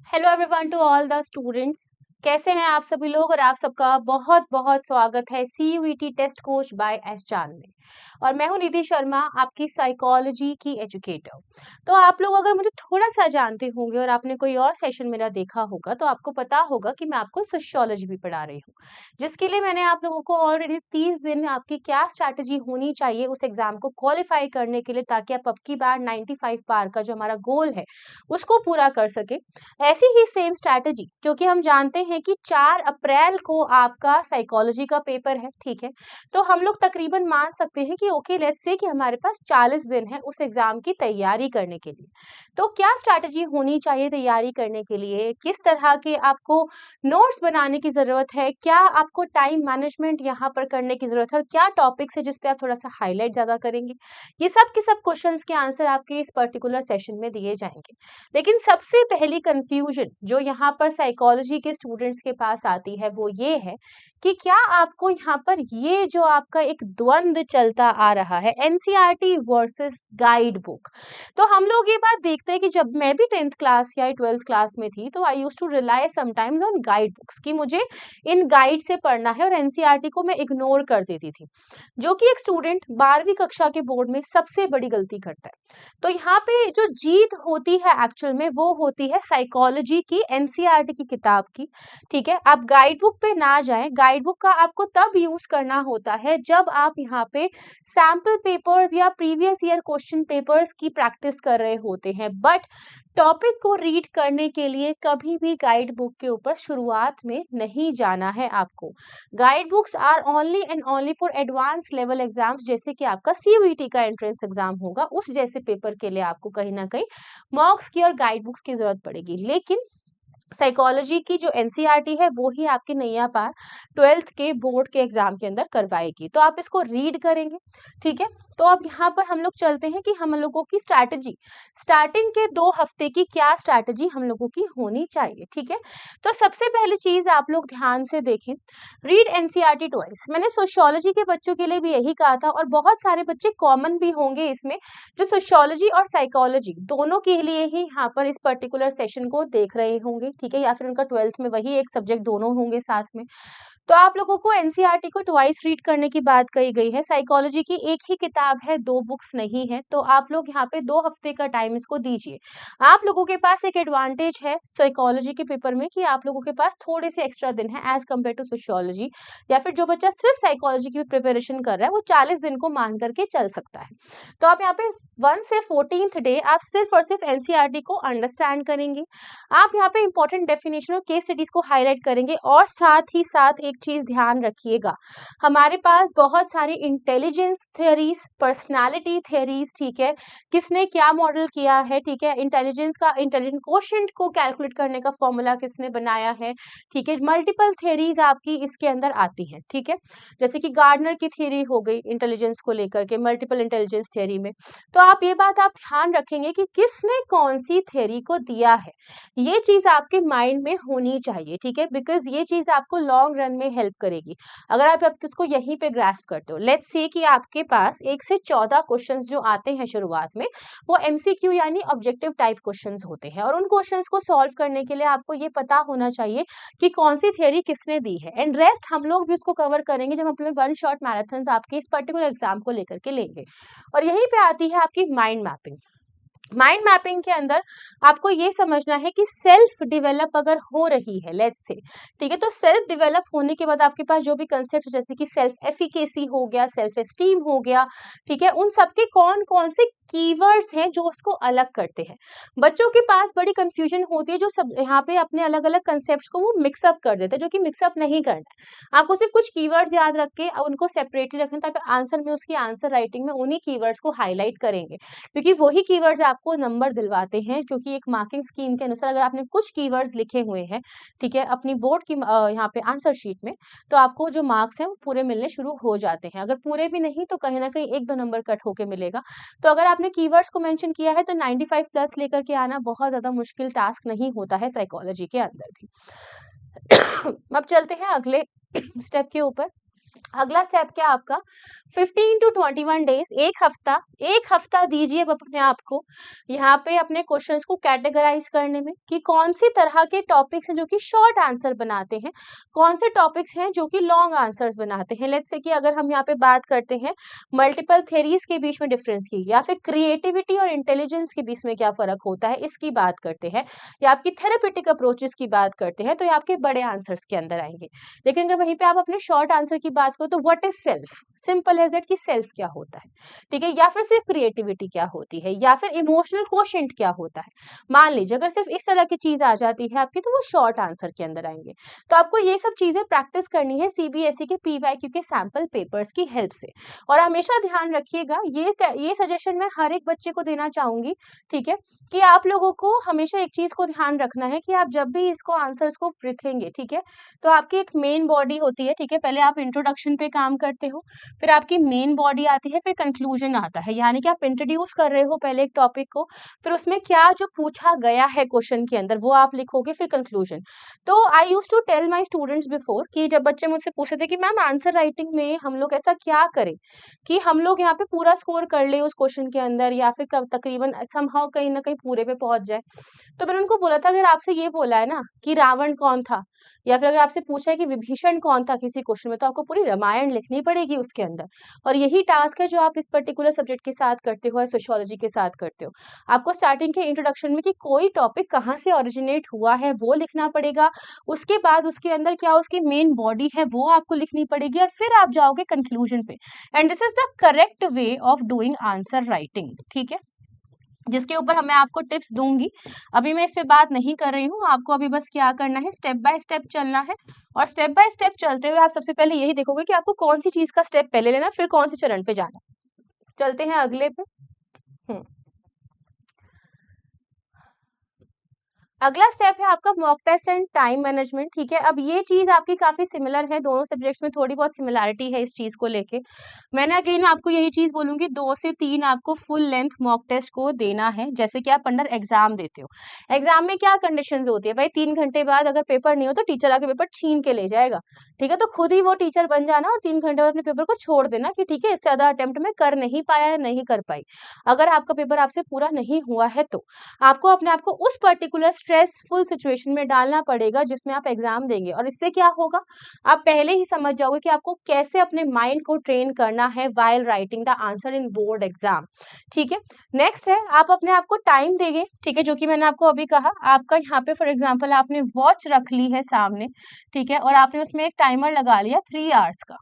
Hello everyone to all the students. कैसे हैं आप सभी लोग और आप सबका बहुत बहुत स्वागत है CUET test coach by S Chand में। और मैं हूं निधि शर्मा, आपकी साइकोलॉजी की एजुकेटर। तो आप लोग अगर मुझे थोड़ा सा जानते होंगे और आपने कोई और सेशन मेरा देखा होगा तो आपको पता होगा कि मैं आपको सोशियोलॉजी भी पढ़ा रही हूँ, जिसके लिए मैंने आप लोगों को ऑलरेडी 30 दिन आपकी क्या स्ट्रैटेजी होनी चाहिए उस एग्जाम को क्वालिफाई करने के लिए, ताकि आप अब की बार 95 पार का जो हमारा गोल है उसको पूरा कर सके। ऐसी ही सेम स्ट्रैटेजी, क्योंकि हम जानते हैं कि 4 अप्रैल को आपका साइकोलॉजी का पेपर है, ठीक है। तो हम लोग तकरीबन मान सकते हैं कि ओके लेट्स से कि हमारे पास 40 दिन है उस एग्जाम की तैयारी करने के लिए। तो क्या स्ट्रैटेजी होनी चाहिए तैयारी करने के लिए, किस तरह के आपको नोट्स बनाने की जरूरत है, क्या आपको टाइम मैनेजमेंट यहाँ पर करने की जरूरत है और क्या टॉपिक्स है जिसपे आप थोड़ा सा हाईलाइट ज्यादा करेंगे, ये सब के सब क्वेश्चंस के आंसर आपके इस पर्टिकुलर सेशन में दिए जाएंगे। लेकिन सबसे पहली कंफ्यूजन जो यहाँ पर साइकोलॉजी के स्टूडेंट्स के पास आती है वो ये है कि क्या आपको यहाँ पर ये जो आपका एक द्वंद चलता आ रहा है एनसीईआरटी वर्सेस गाइड बुक। तो हम लोग ये बात देखते हैं कि जब मैं भी 10th क्लास या 12th क्लास में थी तो I used to rely sometimes on guide books कि मुझे इन गाइड से पढ़ना है और एनसीईआरटी को मैं इग्नोर कर देती थी, जो कि एक स्टूडेंट 12वीं कक्षा के बोर्ड में सबसे बड़ी गलती करता है। तो यहाँ पे जो जीत होती है एक्चुअल में वो होती है साइकोलॉजी की एनसीईआरटी की किताब की, ठीक है। आप गाइड बुक पे ना जाएं, गाइड बुक का आपको तब यूज करना होता है जब आप यहाँ पे सैंपल पेपर्स या प्रीवियस ईयर क्वेश्चन पेपर्स की प्रैक्टिस कर रहे होते हैं। बट टॉपिक को रीड करने के लिए कभी भी गाइड बुक के ऊपर शुरुआत में नहीं जाना है आपको। Guide books are only and only for advance level exams, जैसे कि आपका सीयूईटी का एंट्रेंस एग्जाम होगा, उस जैसे पेपर के लिए आपको कहीं ना कहीं मॉक्स की और गाइड बुक्स की जरूरत पड़ेगी। लेकिन साइकोलॉजी की जो एनसीईआरटी है वो ही आपकी नैया पार 12th के बोर्ड के एग्जाम के अंदर करवाएगी, तो आप इसको रीड करेंगे, ठीक है। तो अब यहाँ पर हम लोग चलते हैं कि हम लोगों की स्ट्रैटेजी, स्टार्टिंग के 2 हफ्ते की क्या स्ट्रैटेजी हम लोगों की होनी चाहिए, ठीक है। तो सबसे पहली चीज आप लोग ध्यान से देखें, रीड एनसीईआरटी ट्वाइस। मैंने सोशियोलॉजी के बच्चों के लिए भी यही कहा था और बहुत सारे बच्चे कॉमन भी होंगे इसमें जो सोशियोलॉजी और साइकोलॉजी दोनों के लिए ही यहाँ पर इस पर्टिकुलर सेशन को देख रहे होंगे, ठीक है, या फिर उनका 12th में वही एक सब्जेक्ट दोनों होंगे साथ में। तो आप लोगों को एनसीईआरटी को ट्वाइस रीड करने की बात कही गई है। साइकोलॉजी की एक ही किताब है, 2 बुक्स नहीं है, तो आप लोग यहाँ पे 2 हफ्ते का टाइम इसको दीजिए। आप लोगों के पास एक एडवांटेज है साइकोलॉजी के पेपर में कि आप लोगों के पास थोड़े से एक्स्ट्रा दिन है एज कम्पेयर टू सोशियोलॉजी, या फिर जो बच्चा सिर्फ साइकोलॉजी की प्रिपरेशन कर रहा है वो 40 दिन को मान करके चल सकता है। तो आप यहाँ पे 1 से 14th डे आप सिर्फ और सिर्फ एनसीईआरटी को अंडरस्टैंड करेंगे। आप यहाँ पे इंपॉर्टेंट डेफिनेशन और केस स्टडीज को हाईलाइट करेंगे और साथ ही साथ एक चीज ध्यान रखिएगा, हमारे पास बहुत सारी इंटेलिजेंस थ्योरीज, पर्सनालिटी थ्योरीज, ठीक है, किसने क्या मॉडल किया है, ठीक है, इंटेलिजेंस का इंटेलिजेंस कोशेंट को कैलकुलेट करने का फॉर्मूला किसने बनाया है, ठीक है, मल्टीपल थ्योरीज आपकी इसके अंदर आती है, ठीक है। जैसे कि गार्डनर की थ्योरी हो गई इंटेलिजेंस को लेकर के, मल्टीपल इंटेलिजेंस थ्योरी में। तो आप ये बात आप ध्यान रखेंगे कि किसने कौन सी थ्योरी को दिया है, ये चीज आपके माइंड में होनी चाहिए, ठीक है, बिकॉज ये चीज आपको लॉन्ग रन में हेल्प करेगी अगर आप इसको यहीं पे ग्रास्प करते हो। लेट्स से कि आपके पास 1 से 14 क्वेश्चंस जो आते हैं शुरुआत में वो एमसीक्यू यानी ऑब्जेक्टिव टाइप क्वेश्चंस होते हैं, और उन क्वेश्चंस को सॉल्व करने के लिए आपको ये पता होना चाहिए कि कौन सी थ्योरी किसने दी है। एंड रेस्ट हम लोग भी उसको कवर करेंगे जब हम अपने 1 शॉट मैराथन आपके इस पर्टिकुलर एग्जाम को लेकर के लेंगे। और यहीं पे आती है आपकी माइंड मैपिंग। माइंड मैपिंग के अंदर आपको ये समझना है कि सेल्फ डिवेलप अगर हो रही है लेट्स से, ठीक है, तो सेल्फ डिवेलप होने के बाद आपके पास जो भी कंसेप्ट जैसे कि सेल्फ एफिकेसी हो गया, सेल्फ एस्टीम हो गया, ठीक है, उन सबके कौन कौन से कीवर्ड्स हैं जो उसको अलग करते हैं। बच्चों के पास बड़ी कंफ्यूजन होती है, जो सब यहाँ पे अपने अलग अलग कंसेप्ट को वो मिक्सअप कर देते हैं, जो कि मिक्सअप नहीं करना है। आपको सिर्फ कुछ कीवर्ड्स याद रख के उनको सेपरेटली रखना, ताकि आंसर में उसकी आंसर राइटिंग में उन्हीं कीवर्ड्स को हाईलाइट करेंगे, क्योंकि वही कीवर्ड्स आपको नंबर दिलवाते हैं। क्योंकि एक मार्किंग स्कीम के अनुसार अगर आपने कुछ कीवर्ड्स लिखे हुए हैं, ठीक है, अपनी बोर्ड की यहाँ पे आंसर शीट में, तो आपको जो मार्क्स हैं वो पूरे मिलने शुरू हो जाते हैं। अगर पूरे भी नहीं तो कहीं ना कहीं 1-2 नंबर कट होके मिलेगा। तो अगर आपने कीवर्ड्स को मेंशन किया है तो 95 प्लस लेकर के आना बहुत ज्यादा मुश्किल टास्क नहीं होता है साइकोलॉजी के अंदर भी। अब चलते हैं अगले स्टेप के ऊपर। अगला स्टेप क्या आपका 15 टू 21 डेज, एक हफ्ता दीजिए अपने आप को यहाँ पे अपने क्वेश्चंस को कैटेगराइज करने में कि कौन सी तरह के टॉपिक्स हैं जो कि शॉर्ट आंसर बनाते हैं, कौन से टॉपिक्स हैं जो कि लॉन्ग आंसर्स बनाते हैं। लेट्स से कि अगर हम यहाँ पे बात करते हैं मल्टीपल थेरीज के बीच में डिफरेंस की, या फिर क्रिएटिविटी और इंटेलिजेंस के बीच में क्या फर्क होता है इसकी बात करते हैं, या आपकी थेरेपेटिक अप्रोचेस की बात करते हैं, तो ये आपके बड़े आंसर्स के अंदर आएंगे। लेकिन अगर वहीं पे आप अपने शॉर्ट आंसर की बात करो तो what is self, simple as that कि सेल्फ क्या होता है, ठीक है, या फिर सिर्फ क्रिएटिविटी क्या होती है, या फिर इमोशनल कोशेंट क्या होता है। मान लीजिए अगर सिर्फ इस तरह की चीज आ जाती है आपकी, तो वो शॉर्ट आंसर के अंदर आएंगे। तो आपको ये सब चीजें प्रैक्टिस करनी है सीबीएसई के पीवाईक्यू के सैंपल पेपर्स की हेल्प से। और हमेशा ध्यान रखिएगा, ये सजेशन मैं हर एक बच्चे को देना चाहूंगी, ठीक है, कि आप लोगों को हमेशा एक चीज को ध्यान रखना है कि आप जब भी इसको आंसर्स को लिखेंगे, ठीक है, तो आपकी एक मेन बॉडी होती है, ठीक है, पहले आप इंट्रोडक्शन पे काम करते हो, फिर आपकी मेन बॉडी आती है, फिर कंक्लूजन आता है, यानी कि आप इंट्रोड्यूस कर रहे हो पहले एक टॉपिक को, फिर उसमें क्या जो पूछा गया है क्वेश्चन के अंदर वो आप लिखोगे, फिर कंक्लूजन। तो I used to tell my students before कि जब बच्चे मुझसे पूछते थे कि मैम आंसर राइटिंग में हम लोग ऐसा क्या करें कि हम लोग यहाँ पे पूरा स्कोर कर ले उस क्वेश्चन के अंदर, या फिर तकरीबन समहाउ कहीं ना कहीं पूरे पे पहुंच जाए। तो मैंने उनको बोला था, अगर आपसे ये बोला है ना कि रावण कौन था, या फिर अगर आपसे पूछा है कि विभीषण कौन था किसी क्वेश्चन में, तो आपको पूरी रामायण लिखनी पड़ेगी उसके अंदर। और यही टास्क है जो आप इस पर्टिकुलर सब्जेक्ट के साथ करते हो या सोशियोलॉजी के साथ करते हो। आपको स्टार्टिंग के इंट्रोडक्शन में कि कोई टॉपिक कहाँ से ओरिजिनेट हुआ है वो लिखना पड़ेगा, उसके बाद उसके अंदर क्या उसकी मेन बॉडी है वो आपको लिखनी पड़ेगी, और फिर आप जाओगे कंक्लूजन पे। And this is the correct way of doing answer writing, ठीक है, जिसके ऊपर मैं आपको टिप्स दूंगी। अभी मैं इस पे बात नहीं कर रही हूँ, आपको अभी बस क्या करना है, स्टेप बाय स्टेप चलना है। और स्टेप बाय स्टेप चलते हुए आप सबसे पहले यही देखोगे कि आपको कौन सी चीज का स्टेप पहले लेना, फिर कौन से चरण पे जाना। चलते हैं अगले पे। हम्म अगला स्टेप है आपका mock test and time management, ठीक है। अब ये चीज आपकी काफी सिमिलर है, दोनों सब्जेक्ट्स में थोड़ी बहुत सिमिलैरिटी है इस चीज को लेके। मैंने अगेन आपको यही चीज बोलूंगी, 2 से 3 आपको फुल लेंथ मॉक टेस्ट को देना है, जैसे कि आप अंडर एग्जाम देते हो। एग्जाम में क्या कंडीशंस होती है भाई, 3 घंटे बाद अगर पेपर नहीं हो तो टीचर आके पेपर छीन के ले जाएगा, ठीक है। तो खुद ही वो टीचर बन जाना और 3 घंटे बाद अपने पेपर को छोड़ देना कि ठीक है इससे ज्यादा अटेम्प्ट में कर नहीं पाया या नहीं कर पाई। अगर आपका पेपर आपसे पूरा नहीं हुआ है तो आपको अपने आप को उस पर्टिकुलर स्ट्रेसफुल सिचुएशन में डालना पड़ेगा जिसमें आप एग्जाम देंगे। और इससे क्या होगा, आप पहले ही समझ जाओगे कि आपको कैसे अपने माइंड को ट्रेन करना है while writing the answer in board exam, ठीक है। नेक्स्ट है आप अपने आप को टाइम देंगे, ठीक है, जो कि मैंने आपको अभी कहा। आपका यहाँ पे फॉर एग्जाम्पल आपने वॉच रख ली है सामने, ठीक है, और आपने उसमें एक टाइमर लगा लिया 3 आवर्स का,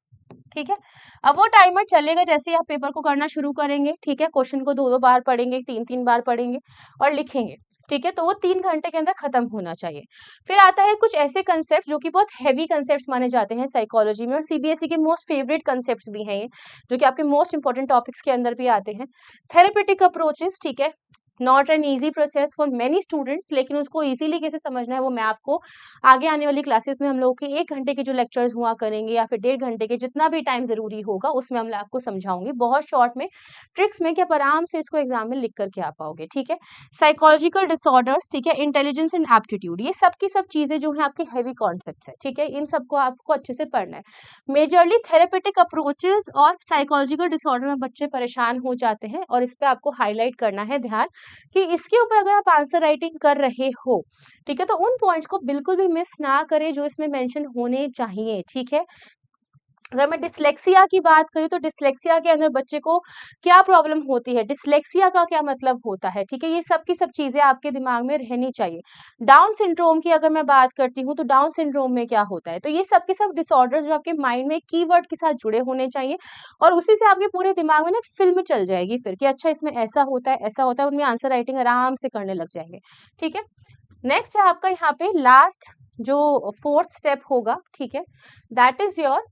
ठीक है। अब वो टाइमर चलेगा जैसे ही आप पेपर को करना शुरू करेंगे, ठीक है, क्वेश्चन को 2 2 बार पढ़ेंगे, 3 3 बार पढ़ेंगे और लिखेंगे, ठीक है, तो वो 3 घंटे के अंदर खत्म होना चाहिए। फिर आता है कुछ ऐसे कंसेप्ट जो कि बहुत हैवी कंसेप्ट्स माने जाते हैं साइकोलॉजी में, और सीबीएसई के मोस्ट फेवरेट कंसेप्ट्स भी हैं ये, जो कि आपके मोस्ट इंपॉर्टेंट टॉपिक्स के अंदर भी आते हैं। थेरेपेटिक अप्रोचेस, ठीक है, not an easy process for many students, लेकिन उसको इजीली कैसे समझना है वो मैं आपको आगे आने वाली क्लासेस में हम लोग के 1 घंटे के जो लेक्चर्स हुआ करेंगे या फिर 1.5 घंटे के, जितना भी टाइम जरूरी होगा उसमें हम आपको समझाऊंगी बहुत शॉर्ट में, ट्रिक्स में, कि आप आराम से इसको एग्जाम में लिख करके आ पाओगे, ठीक है। साइकोलॉजिकल डिसऑर्डर्स, ठीक है, इंटेलिजेंस एंड एप्टीट्यूड, ये सब की सब चीजें जो है आपके हैवी कॉन्सेप्ट्स है, ठीक है, इन सबको आपको अच्छे से पढ़ना है। मेजरली थेरेपेटिक अप्रोचेस और साइकोलॉजिकल डिसऑर्डर में बच्चे परेशान हो जाते हैं, और इस पे आपको हाईलाइट करना है ध्यान कि इसके ऊपर अगर आप आंसर राइटिंग कर रहे हो, ठीक है, तो उन पॉइंट्स को बिल्कुल भी मिस ना करें जो इसमें मेंशन होने चाहिए, ठीक है। अगर मैं डिसलेक्सिया की बात करूँ तो डिसलेक्सिया के अंदर बच्चे को क्या प्रॉब्लम होती है, डिसलेक्सिया का क्या मतलब होता है, ठीक है, ये सब की सब चीजें आपके दिमाग में रहनी चाहिए। डाउन सिंड्रोम की अगर मैं बात करती हूँ तो डाउन सिंड्रोम में क्या होता है, तो ये सब के सब डिसऑर्डर्स जो आपके माइंड में कीवर्ड के साथ जुड़े होने चाहिए, और उसी से आपके पूरे दिमाग में ना एक फिल्म चल जाएगी फिर कि अच्छा इसमें ऐसा होता है ऐसा होता है, उनमें आंसर राइटिंग आराम से करने लग जाएंगे, ठीक है। नेक्स्ट है आपका यहाँ पे लास्ट जो 4th स्टेप होगा, ठीक है, that is your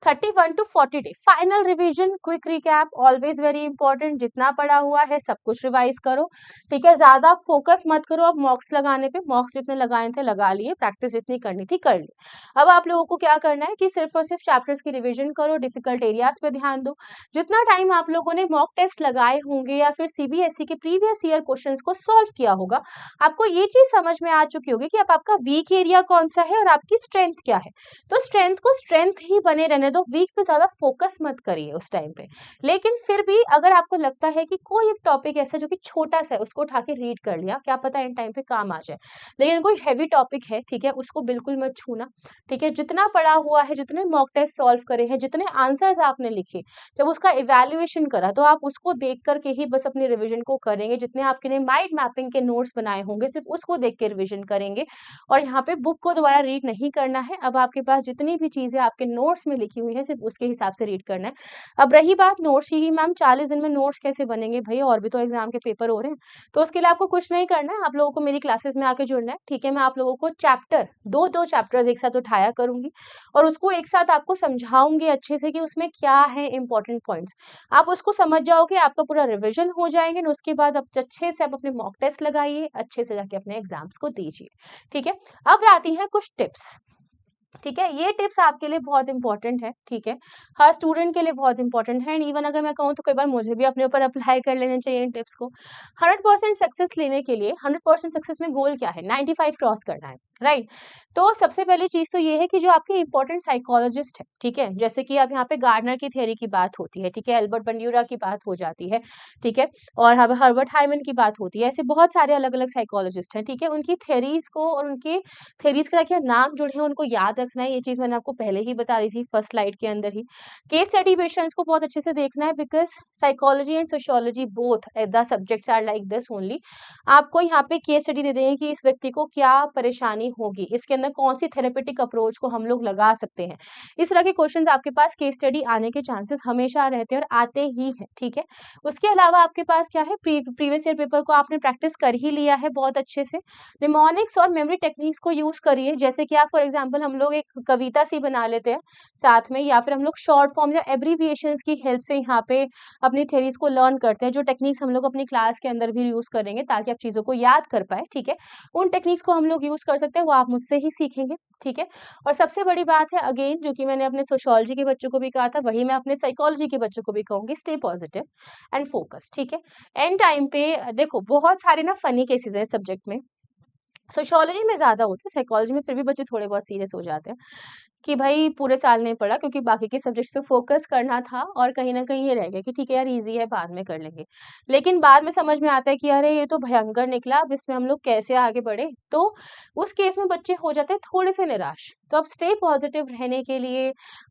31 to 40 day final revision, quick recap, always very important. जितना पढ़ा हुआ है सब कुछ रिवाइज करो, ठीक है। ज्यादा फोकस मत करो अब मॉक्स लगाने पे, मॉक्स जितने लगाए थे लगा लिए, प्रैक्टिस जितनी करनी थी कर ली। अब आप लोगों को क्या करना है कि सिर्फ और सिर्फ चैप्टर्स की रिवीजन करो, डिफिकल्ट एरियाज पे ध्यान दो। जितना टाइम आप लोगों ने मॉक टेस्ट लगाए होंगे या फिर सीबीएसई के प्रीवियस ईयर क्वेश्चंस को सॉल्व किया होगा, आपको ये चीज समझ में आ चुकी होगी कि अब आपका वीक एरिया कौन सा है और आपकी स्ट्रेंथ क्या है। तो स्ट्रेंथ को स्ट्रेंथ ही बने रहने दो, वीक पे ज्यादा फोकस मत करिए उस टाइम पे। लेकिन फिर भी अगर आपको लगता है कि कोई एक टॉपिक ऐसा जो कि छोटा सा है उसको उठा के रीड कर लिया, क्या पता इन टाइम पे काम आ जाए। लेकिन कोई हैवी टॉपिक है, ठीक है, उसको बिल्कुल मत छूना, ठीक है। जितना पढ़ा हुआ है, जितने मॉक टेस्ट सॉल्व करे हैं, जितने आंसर्स आपने लिखे, जब उसका इवैल्यूएशन करा तो आप उसको देख करके ही बस अपनी रिविजन को करेंगे। जितने आपके ने माइंड मैपिंग के नोट्स बनाए होंगे सिर्फ उसको देख के रिविजन करेंगे, और यहाँ पे बुक को दोबारा रीड नहीं करना है। अब आपके पास जितनी भी चीजें आपके नोट्स में लिखी हुई है सिर्फ उसके हिसाब से रीड करना है। अब रही बात नोट्स की, मैम 40 दिन में नोट्स कैसे बनेंगे, भाई और भी तो एग्जाम के पेपर हो रहे हैं। तो उसके लिए आपको कुछ नहीं करना है, आप लोगों को मेरी क्लासेस में आके जुड़ना है, ठीक है। मैं आप लोगों को चैप्टर दो दो चैप्टर्स एक साथ उठाया करूंगी और उसको एक साथ आपको समझाऊंगी अच्छे से कि उसमें क्या है इंपॉर्टेंट पॉइंट्स। आप उसको समझ जाओगे, आपका पूरा रिविजन हो जाएंगे, और उसके बाद आप अच्छे से आप अपने मॉक टेस्ट लगाइए, अच्छे से जाके अपने एग्जाम्स को दीजिए, ठीक है। अब आती हैं कुछ टिप्स, ठीक है। ये टिप्स आपके लिए बहुत इंपॉर्टेंट है, ठीक है, हर स्टूडेंट के लिए बहुत इंपॉर्टेंट है। एंड इवन अगर मैं कहूँ तो कई बार मुझे भी अपने ऊपर अप्लाई कर लेने चाहिए इन टिप्स को। 100% सक्सेस लेने के लिए, 100% सक्सेस में गोल क्या है, 95 क्रॉस करना है, राइट। तो सबसे पहली चीज तो ये है कि जो आपके इंपॉर्टेंट साइकोलॉजिस्ट है, ठीक है, जैसे कि अब यहाँ पे गार्डनर की थ्योरी की बात होती है, ठीक है, एल्बर्ट बंड्यूरा की बात हो जाती है, ठीक है, और हर्बर्ट हाइमन की बात होती है, ऐसे बहुत सारे अलग अलग साइकोलॉजिस्ट हैं, ठीक है। उनकी थ्योरीज को और उनके थ्योरीज का क्या नाम जुड़े हैं उनको याद रखना है। ये चीज मैंने आपको पहले ही बता दी थी फर्स्ट स्लाइड के अंदर ही। केस स्टडी पेशेंट्स को बहुत अच्छे से देखना है, because psychology and sociology both the subjects are like this only. आपको यहाँ पे केस स्टडी दे देंगे कि इस व्यक्ति को क्या परेशानी होगी, इसके अंदर कौन सी थेरेपेटिक अप्रोच को हम लोग लगा सकते हैं। इस तरह के क्वेश्चंस आपके पास केस स्टडी आने के चांसेस हमेशा रहते हैं और आते ही हैं, ठीक है। उसके अलावा आपके पास क्या है, प्रीवियस ईयर पेपर को आपने प्रैक्टिस कर ही लिया है बहुत अच्छे से। निमोनिक्स और मेमोरी टेक्निक्स को यूज करिए, जैसे कि आप फॉर एग्जांपल हम लोग एक कविता सी बना लेते हैं साथ में, या फिर हम लोग शॉर्ट फॉर्म या एब्रीविएशंस की हेल्प से यहाँ पे अपनी थ्योरीज को लर्न करते हैं, जो टेक्निक्स हम लोग अपनी क्लास के अंदर भी यूज करेंगे ताकि आप चीजों को याद कर पाए, ठीक है। उन टेक्निक्स को हम लोग यूज कर सकते हैं, वो आप मुझसे ही सीखेंगे, ठीक है। और सबसे बड़ी बात है अगेन, जो कि मैंने अपने सोशियोलॉजी के बच्चों को भी कहा था, वही मैं अपने साइकोलॉजी के बच्चों को भी कहूंगी, स्टे पॉजिटिव एंड फोकस, ठीक है। एंड टाइम पे देखो बहुत सारे ना फनी केसेस है सब्जेक्ट में, सोशियोलॉजी में ज्यादा होता है, साइकोलॉजी में फिर भी बच्चे थोड़े बहुत सीरियस हो जाते हैं कि भाई पूरे साल नहीं पढ़ा क्योंकि बाकी के सब्जेक्ट्स पे फोकस करना था, और कहीं ना कहीं ये रह गया कि ठीक है यार इजी है बाद में कर लेंगे। लेकिन बाद में समझ में आता है कि अरे ये तो भयंकर निकला, अब इसमें हम लोग कैसे आगे बढ़े। तो उस केस में बच्चे हो जाते हैं थोड़े से निराश। तो अब स्टे पॉजिटिव रहने के लिए,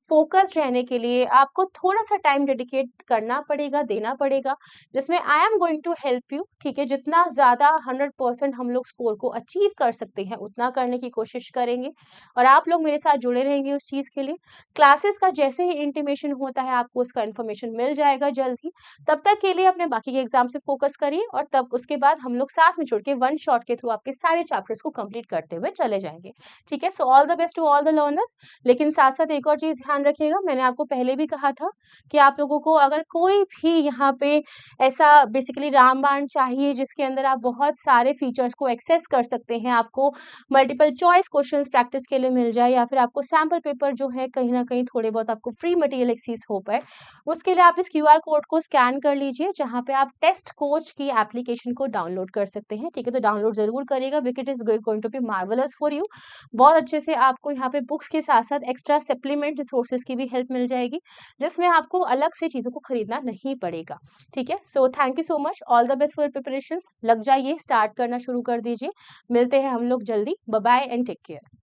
फोकस्ड रहने के लिए आपको थोड़ा सा टाइम डेडिकेट करना पड़ेगा, देना पड़ेगा, जिसमें I am going to help you, ठीक है। जितना ज्यादा 100% हम लोग स्कोर को अचीव कर सकते हैं उतना करने की कोशिश करेंगे, और आप लोग मेरे साथ जुड़े रहेंगे उस चीज के लिए। क्लासेस का जैसे ही इंटीमेशन होता है आपको उसका इन्फॉर्मेशन मिल जाएगा जल्द ही। तब तक के लिए अपने बाकी के एग्जाम से फोकस करिए, और तब उसके बाद हम लोग साथ में जुड़ के वन शॉट के थ्रू आपके सारे चैप्टर्स को कंप्लीट करते हुए चले जाएंगे, ठीक है। So all the best to all the learners. लेकिन साथ साथ एक और चीज ध्यान रखिएगा, मैंने आपको पहले भी कहा था कि आप लोगों को अगर कोई भी यहाँ पे ऐसा बेसिकली रामबाण चाहिए जिसके अंदर आप बहुत सारे फीचर्स को एक्सेस कर सकते हैं, आपको मल्टीपल चॉइस क्वेश्चंस प्रैक्टिस के लिए मिल जाए, या फिर आपको सैम्पल पेपर जो है कहीं ना कहीं थोड़े बहुत आपको फ्री मटेरियल एक्सेस हो पाए, उसके लिए आप इस क्यूआर कोड को स्कैन कर लीजिए, जहां पे आप टेस्ट कोच की एप्लीकेशन को डाउनलोड कर सकते हैं, ठीक है। तो डाउनलोड जरूर करिएगा, because it is going to be marvellous for you. बहुत अच्छे से आपको यहाँ पे बुक्स के साथ साथ एक्स्ट्रा सप्लीमेंट रिसोर्सेज की भी हेल्प मिल जाएगी, जिसमें आपको अलग से चीजों को खरीदना नहीं पड़ेगा, ठीक है। So thank you so much, all the best for preparations. लग जाइए, स्टार्ट करना शुरू कर दीजिए। मिलते हैं हम लोग जल्दी, bye bye and take care.